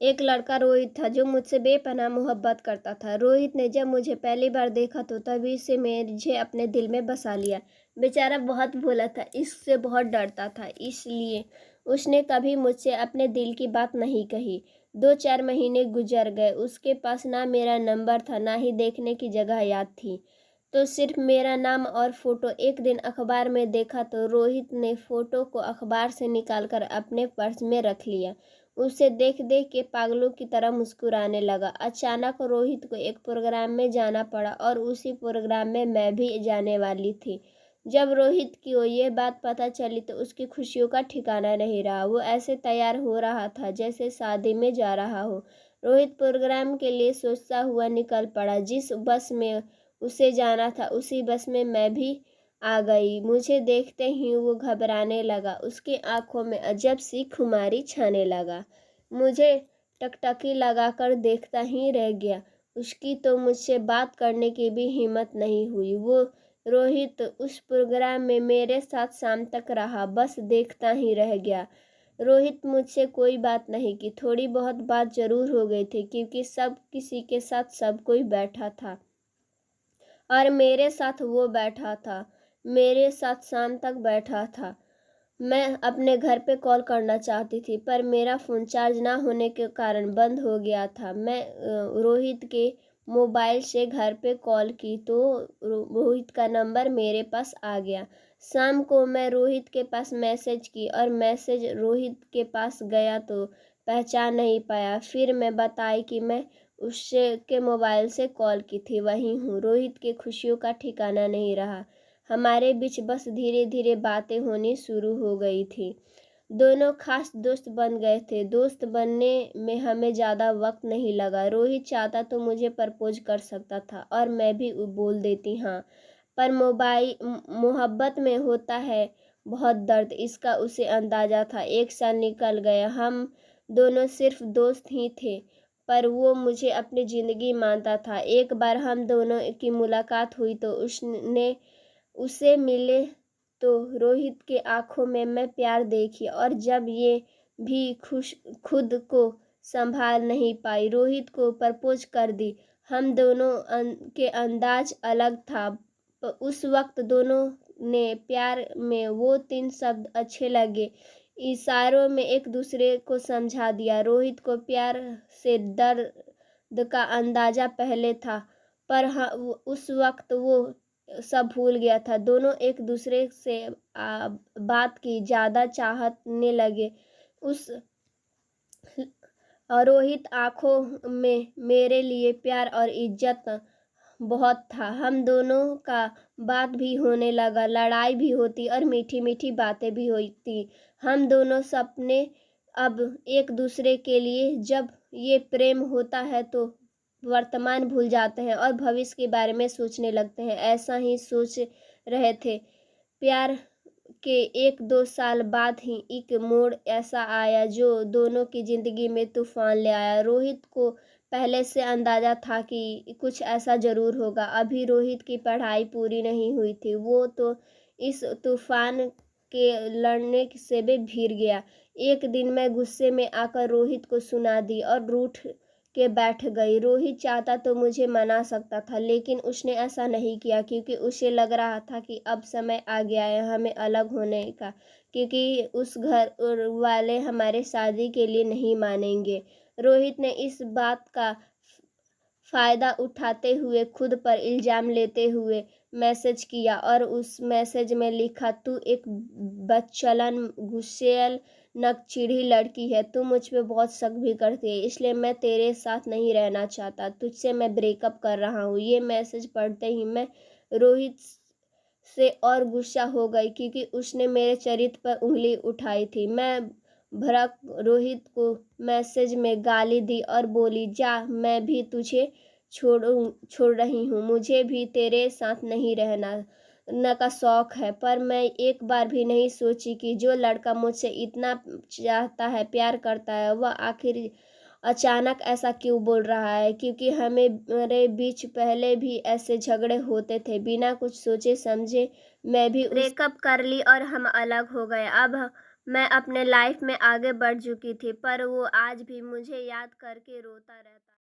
एक लड़का रोहित था जो मुझसे बेपनाह मोहब्बत करता था। रोहित ने जब मुझे पहली बार देखा तो तभी से मुझे अपने दिल में बसा लिया। बेचारा बहुत भोला था, इससे बहुत डरता था, इसलिए उसने कभी मुझसे अपने दिल की बात नहीं कही। 2-4 महीने गुजर गए। उसके पास ना मेरा नंबर था, ना ही देखने की जगह याद थी। तो सिर्फ मेरा नाम और फ़ोटो। एक दिन अखबार में देखा तो रोहित ने फ़ोटो को अखबार से निकालकर अपने पर्स में रख लिया। उसे देख देख के पागलों की तरह मुस्कुराने लगा। अचानक रोहित को एक प्रोग्राम में जाना पड़ा और उसी प्रोग्राम में मैं भी जाने वाली थी। जब रोहित को ये बात पता चली तो उसकी खुशियों का ठिकाना नहीं रहा। वो ऐसे तैयार हो रहा था जैसे शादी में जा रहा हो। रोहित प्रोग्राम के लिए सोचता हुआ निकल पड़ा। जिस बस में उसे जाना था उसी बस में मैं भी आ गई। मुझे देखते ही वो घबराने लगा। उसकी आंखों में अजब सी खुमारी छाने लगा। मुझे टकटकी लगाकर देखता ही रह गया। उसकी तो मुझसे बात करने की भी हिम्मत नहीं हुई। वो रोहित उस प्रोग्राम में मेरे साथ शाम तक रहा, बस देखता ही रह गया। रोहित मुझसे कोई बात नहीं की। थोड़ी बहुत बात जरूर हो गई थी क्योंकि सब किसी के साथ सब कोई बैठा था और मेरे साथ वो बैठा था। मेरे साथ शाम तक बैठा था। मैं अपने घर पे कॉल करना चाहती थी पर मेरा फ़ोन चार्ज ना होने के कारण बंद हो गया था। मैं रोहित के मोबाइल से घर पे कॉल की तो रोहित का नंबर मेरे पास आ गया। शाम को मैं रोहित के पास मैसेज की और मैसेज रोहित के पास गया तो पहचान नहीं पाया। फिर मैं बताई कि मैं उससे के मोबाइल से कॉल की थी, वही हूँ। रोहित की खुशियों का ठिकाना नहीं रहा। हमारे बीच बस धीरे धीरे बातें होनी शुरू हो गई थी। दोनों खास दोस्त बन गए थे। दोस्त बनने में हमें ज़्यादा वक्त नहीं लगा। रोहित चाहता तो मुझे प्रपोज कर सकता था और मैं भी बोल देती हाँ, पर मोहब्बत में होता है बहुत दर्द, इसका उसे अंदाज़ा था। 1 साल निकल गया। हम दोनों सिर्फ दोस्त ही थे पर वो मुझे अपनी ज़िंदगी मानता था। एक बार हम दोनों की मुलाकात हुई तो उसे मिले तो रोहित के आंखों में मैं प्यार देखी और जब ये भी खुद को संभाल नहीं पाई, रोहित को प्रपोज कर दी। हम दोनों के अंदाज अलग था। उस वक्त दोनों ने प्यार में वो 3 शब्द अच्छे लगे। इशारों में एक दूसरे को समझा दिया। रोहित को प्यार से दर्द का अंदाजा पहले था पर उस वक्त वो सब भूल गया था। दोनों एक दूसरे से बात की, ज़्यादा चाहने लगे। उस रोहित आंखों में मेरे लिए प्यार और इज्जत बहुत था। हम दोनों का बात भी होने लगा, लड़ाई भी होती और मीठी मीठी बातें भी होती। हम दोनों सपने अब एक दूसरे के लिए। जब ये प्रेम होता है तो वर्तमान भूल जाते हैं और भविष्य के बारे में सोचने लगते हैं। ऐसा ही सोच रहे थे। प्यार के 1-2 साल बाद ही एक मोड़ ऐसा आया जो दोनों की ज़िंदगी में तूफान ले आया। रोहित को पहले से अंदाज़ा था कि कुछ ऐसा ज़रूर होगा। अभी रोहित की पढ़ाई पूरी नहीं हुई थी। वो तो इस तूफान के लड़ने से भी भीग गया। एक दिन मैं गुस्से में आकर रोहित को सुना दी और रूठ के बैठ गई। रोहित चाहता तो मुझे मना सकता था लेकिन उसने ऐसा नहीं किया क्योंकि उसे लग रहा था कि अब समय आ गया है हमें अलग होने का, क्योंकि उस घर वाले हमारे शादी के लिए नहीं मानेंगे। रोहित ने इस बात का फ़ायदा उठाते हुए खुद पर इल्ज़ाम लेते हुए मैसेज किया और उस मैसेज में लिखा, तू एक बदचलन, गुस्सैल, नकचिढ़ी लड़की है। तू मुझ पे बहुत शक भी करती है, इसलिए मैं तेरे साथ नहीं रहना चाहता। तुझसे मैं ब्रेकअप कर रहा हूँ। ये मैसेज पढ़ते ही मैं रोहित से और गुस्सा हो गई क्योंकि उसने मेरे चरित्र पर उंगली उठाई थी। मैं भड़क रोहित को मैसेज में गाली दी और बोली, जा, मैं भी तुझे छोड़ रही हूँ। मुझे भी तेरे साथ नहीं रहना का शौक है। पर मैं एक बार भी नहीं सोची कि जो लड़का मुझसे इतना चाहता है, प्यार करता है, वह आखिर अचानक ऐसा क्यों बोल रहा है। क्योंकि हमारे बीच पहले भी ऐसे झगड़े होते थे। बिना कुछ सोचे समझे मैं भी ब्रेकअप कर ली और हम अलग हो गए। अब मैं अपने लाइफ में आगे बढ़ चुकी थी, पर वो आज भी मुझे याद करके रोता रहता।